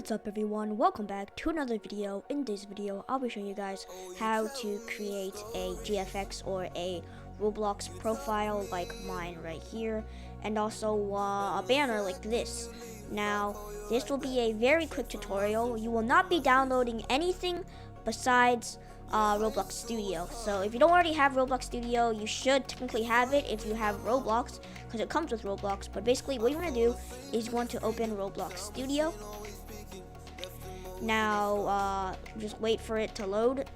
What's up everyone, welcome back to another video. In this video I'll be showing you guys how to create a GFX or a Roblox profile like mine right here, and also a banner like this. Now this will be a very quick tutorial. You will not be downloading anything besides Roblox Studio. So if you don't already have Roblox Studio, you should technically have it if you have Roblox, because it comes with Roblox. But basically what you want to do is you want to open Roblox Studio. Now just wait for it to load.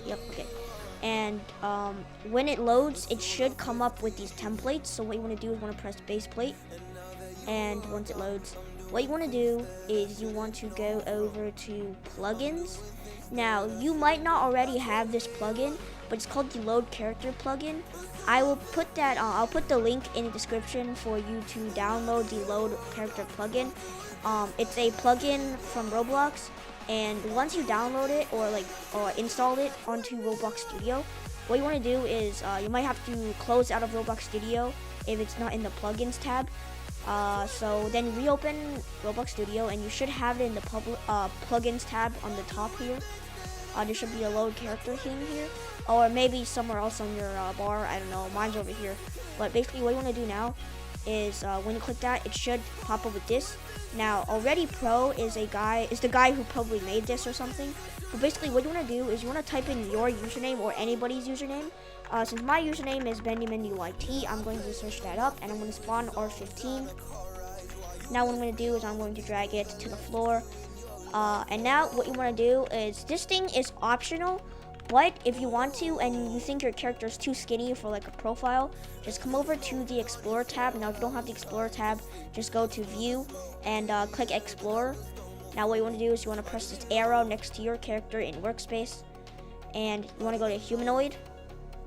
Yep, okay. And when it loads, it should come up with these templates. So what you want to do is you want to press base plate, and once it loads, what you want to do is you want to go over to plugins. Now you might not already have this plugin, but it's called the load character plugin. I will put that I'll put the link in the description for you to download the load character plugin. It's a plugin from Roblox, and once you download it or install it onto Roblox Studio, what you want to do is you might have to close out of Roblox Studio if it's not in the plugins tab. So then reopen Roblox Studio, and you should have it in the plugins tab on the top here. There should be a load character thing here, or maybe somewhere else on your bar. I don't know. Mine's over here. But basically, what you want to do now is when you click that, it should pop up with this. Now, Already Pro is the guy who probably made this or something. But basically, what you want to do is you want to type in your username or anybody's username. Since my username is BenjaminYT, I'm going to search that up, and I'm going to spawn R15. Now what I'm going to do is I'm going to drag it to the floor. And now what you want to do is, this thing is optional, but if you want to and you think your character is too skinny for like a profile, just come over to the Explorer tab. Now if you don't have the Explorer tab, just go to View and click Explorer. Now what you want to do is you want to press this arrow next to your character in Workspace, and you want to go to Humanoid.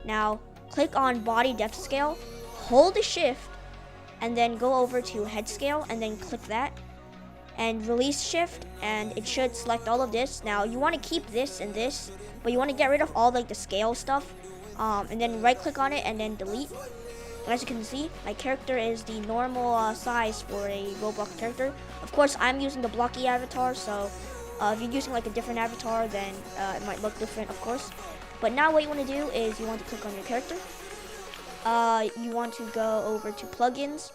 Now click on Body Depth Scale, hold the Shift, and then go over to Head Scale, and then click that and release Shift, and it should select all of this. Now you want to keep this and this, but you want to get rid of all like the scale stuff, and then right click on it and then delete. And as you can see, my character is the normal size for a Roblox character. Of course I'm using the blocky avatar, so if you're using like a different avatar, then it might look different, of course. But now what you want to do is you want to click on your character. You want to go over to plugins.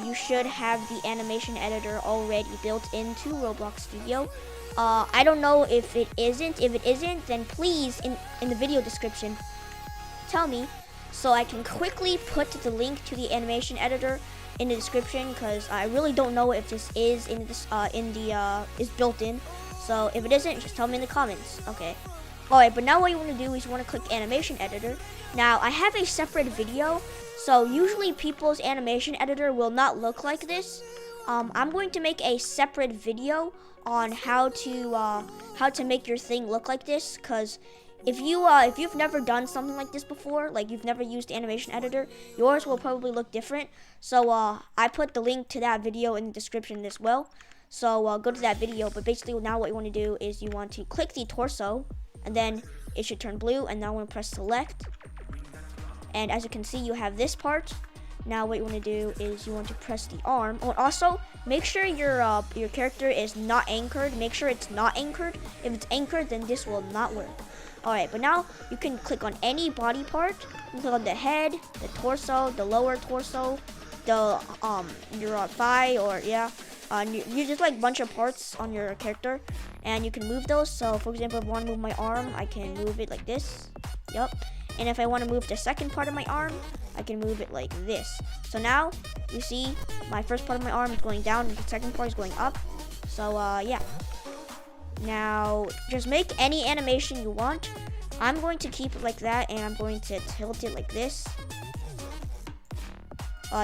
You should have the animation editor already built into Roblox Studio. I don't know if it isn't. If it isn't, then please in the video description tell me, so I can quickly put the link to the animation editor in the description, because I really don't know if this is is built in. So if it isn't, just tell me in the comments. Okay. Alright, but now what you want to do is you want to click animation editor. Now I have a separate video, so usually people's animation editor will not look like this. I'm going to make a separate video on how to make your thing look like this, because if you've never done something like this before, like you've never used animation editor, yours will probably look different. So I put the link to that video in the description as well. So go to that video. But basically now what you want to do is you want to click the torso, and then it should turn blue, and now I want to press select. And as you can see, you have this part. Now what you want to do is you want to press the arm. Oh, also make sure your character is not anchored. Make sure it's not anchored. If it's anchored, then this will not work. Alright, but now you can click on any body part. You can click on the head, the torso, the lower torso, the your thigh, or you just like a bunch of parts on your character, and you can move those. So for example, if I want to move my arm, I can move it like this. Yep. And if I want to move the second part of my arm, I can move it like this. So now you see my first part of my arm is going down and the second part is going up. So yeah. Now just make any animation you want. I'm going to keep it like that, and I'm going to tilt it like this.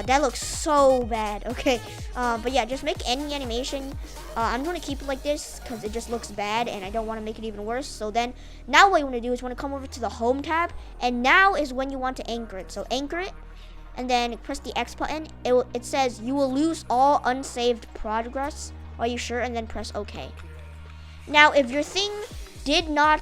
That looks so bad. Okay, but yeah, just make any animation. I'm going to keep it like this because it just looks bad, and I don't want to make it even worse. So then, now what you want to do is you want to come over to the Home tab, and now is when you want to anchor it. So anchor it, and then press the X button. It says you will lose all unsaved progress. Are you sure? And then press OK. Now, if your thing did not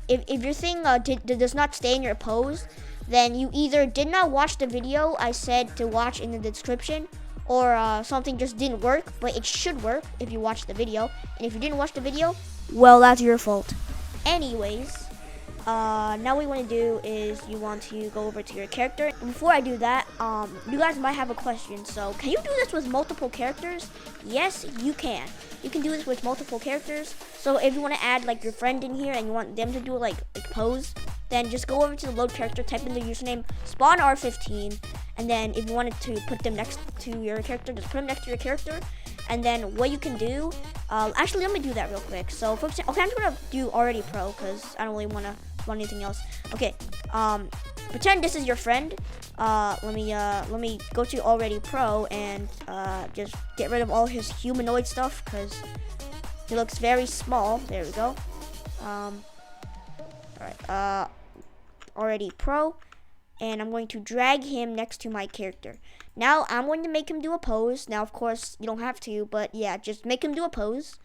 if your thing does not stay in your pose, then you either did not watch the video I said to watch in the description, or something just didn't work, but it should work if you watch the video. And if you didn't watch the video, well, that's your fault. Anyways, now what you want to do is you want to go over to your character. Before I do that, you guys might have a question. So, can you do this with multiple characters? Yes, you can. You can do this with multiple characters. So, if you want to add like your friend in here and you want them to do like pose, then just go over to the load character, type in the username spawnr15, and then if you wanted to put them next to your character, just put them next to your character. And then what you can do, actually let me do that real quick. So for example, okay, I'm just gonna do already pro because I don't really want to run anything else. Okay, pretend this is your friend. Let me go to already pro and just get rid of all his humanoid stuff because he looks very small. There we go. All right, already pro, and I'm going to drag him next to my character. Now I'm going to make him do a pose. Now, of course, you don't have to, but yeah, just make him do a pose.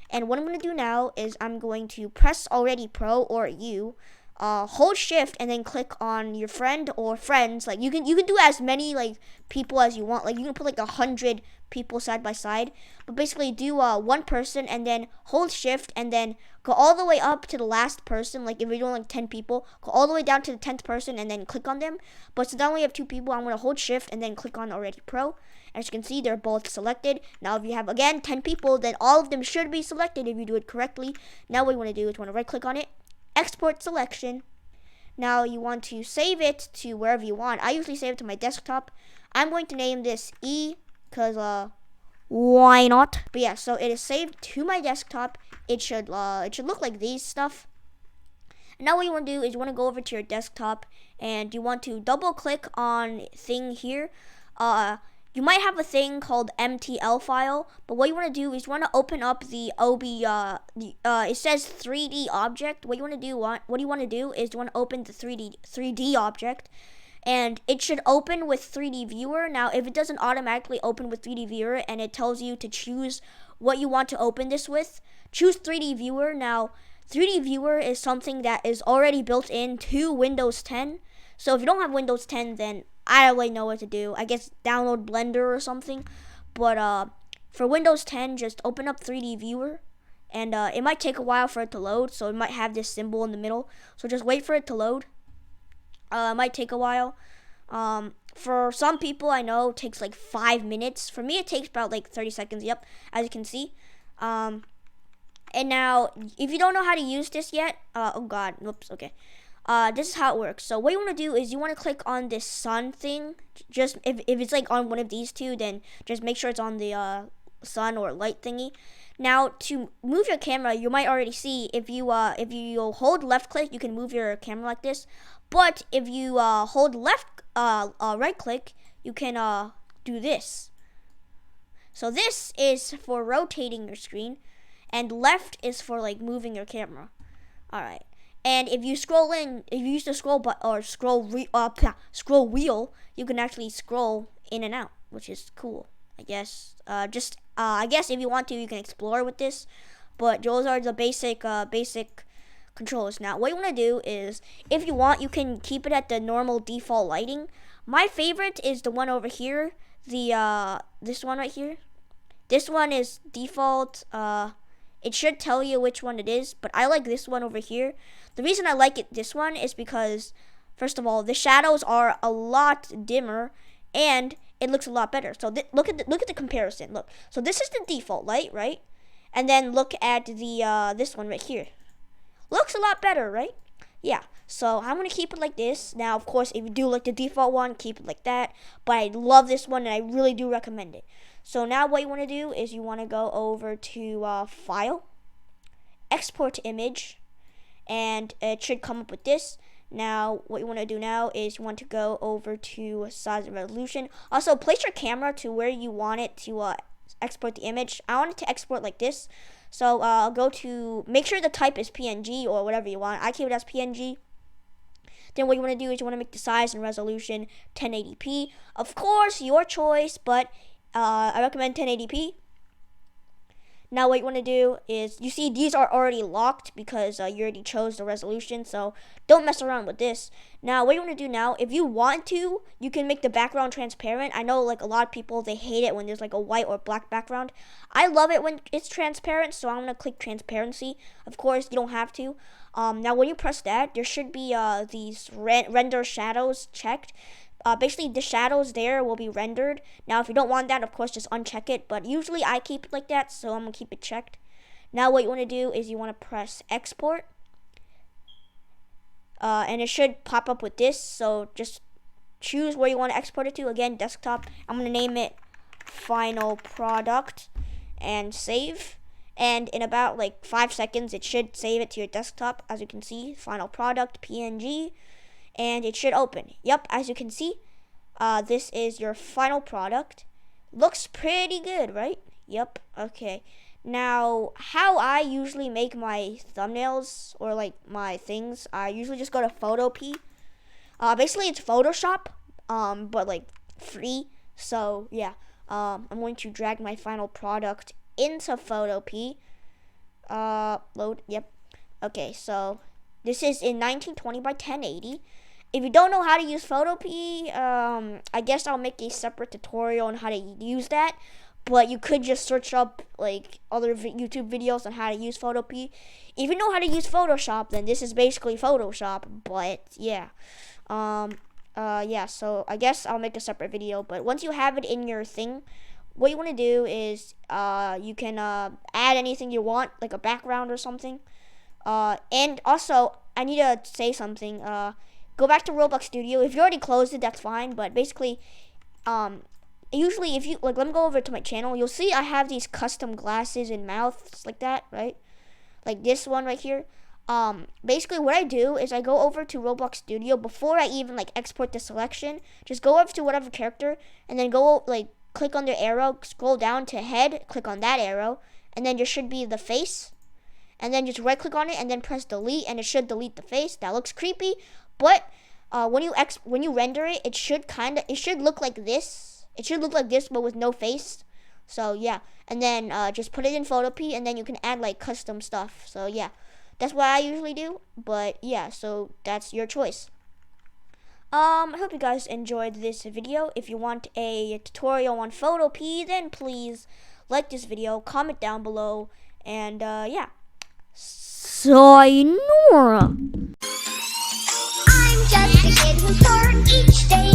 And what I'm going to do now is I'm going to press already pro or you, hold shift and then click on your friend or friends. Like you can do as many like people as you want. Like you can put like 100 people side by side, but basically do one person and then hold shift and then go all the way up to the last person. Like if you're doing like 10 people, go all the way down to the 10th person and then click on them. But since I only have 2 people, I'm going to hold shift and then click on already pro. As you can see, they're both selected. Now if you have again 10 people, then all of them should be selected if you do it correctly. Now what you want to do is you want to right click on it, export selection. Now you want to save it to wherever you want. I usually save it to my desktop. I'm going to name this E because why not? But yeah, so it is saved to my desktop. It should look like these stuff. And now what you want to do is you want to go over to your desktop and you want to double click on thing here. You might have a thing called MTL file, but what you want to do is you want to open up the OB. It says 3D object. What you want to do is you want to open the 3D object, and it should open with 3D viewer. Now, if it doesn't automatically open with 3D viewer and it tells you to choose what you want to open this with, choose 3D viewer. Now, 3D viewer is something that is already built into Windows 10. So if you don't have Windows 10, then I don't really know what to do. I guess download Blender or something. But for Windows 10, just open up 3D viewer. And it might take a while for it to load, so it might have this symbol in the middle. So just wait for it to load. It might take a while. For some people, I know it takes like 5 minutes. For me, it takes about like 30 seconds. Yep, as you can see. And now, if you don't know how to use this yet, oh god, whoops, okay. This is how it works. So what you want to do is you want to click on this sun thing. Just if it's like on one of these two, then just make sure it's on the sun or light thingy. Now to move your camera, you might already see if you hold left click, you can move your camera like this. But if you hold right click, you can do this. So this is for rotating your screen, and left is for like moving your camera. All right. And if you scroll in, if you use the scroll button or scroll wheel, you can actually scroll in and out, which is cool. I guess. I guess if you want to, you can explore with this. But those are the basic controls. Now, what you want to do is, if you want, you can keep it at the normal default lighting. My favorite is the one over here. This one right here. This one is default. It should tell you which one it is, but I like this one over here. The reason I like this one is because, first of all, the shadows are a lot dimmer, and it looks a lot better. So look at the comparison. Look, so this is the default light, right? And then look at the this one right here. Looks a lot better, right? Yeah. So I'm gonna keep it like this. Now, of course, if you do like the default one, keep it like that. But I love this one, and I really do recommend it. So now what you want to do is you want to go over to File, Export Image, and it should come up with this. Now, what you want to do now is you want to go over to Size and Resolution. Also, place your camera to where you want it to export the image. I want it to export like this. So go to, make sure the type is PNG or whatever you want. I keep it as PNG. Then what you want to do is you want to make the size and resolution 1080p. Of course, your choice, but I recommend 1080p. Now what you want to do is, you see these are already locked because you already chose the resolution, so don't mess around with this. Now what you want to do now, if you want to, you can make the background transparent. I know like a lot of people, they hate it when there's like a white or black background. I love it when it's transparent, so I'm going to click transparency. Of course, you don't have to. Now when you press that, there should be these render shadows checked. Basically the shadows there will be rendered. Now if you don't want that, of course just uncheck it, but usually I keep it like that, so I'm gonna keep it checked. Now what you want to do is you want to press export, and it should pop up with this, so just choose where you want to export it to. Again, desktop. I'm gonna name it final product and save, and in about like 5 seconds it should save it to your desktop. As you can see, final product PNG, and it should open. Yep, as you can see, this is your final product. Looks pretty good, right? Yep. Okay, now how I usually make my thumbnails or like my things, I usually just go to Photopea. Basically it's Photoshop, but like free. So yeah, I'm going to drag my final product into Photopea. Load. Yep. Okay, so this is in 1920 by 1080. If you don't know how to use Photopea, I guess I'll make a separate tutorial on how to use that. But you could just search up like other YouTube videos on how to use Photopea. If you know how to use Photoshop, then this is basically Photoshop. But yeah, yeah. So I guess I'll make a separate video. But once you have it in your thing, what you want to do is you can add anything you want, like a background or something. And also, I need to say something. Go back to Roblox Studio. If you already closed it, that's fine. But basically, usually if you like, let me go over to my channel. You'll see I have these custom glasses and mouths like that, right? Like this one right here. Basically what I do is I go over to Roblox Studio before I even like export the selection. Just go over to whatever character and then go like click on the arrow, scroll down to head, click on that arrow, and then there should be the face. And then just right click on it and then press delete, and it should delete the face. That looks creepy, but when you render it, it should look like this. It should look like this, but with no face. So yeah, and then just put it in Photopea, and then you can add like custom stuff. So yeah, that's what I usually do. But yeah, so that's your choice. I hope you guys enjoyed this video. If you want a tutorial on Photopea, then please like this video, comment down below, and yeah. Sayonara. I'm just a kid who's born each day.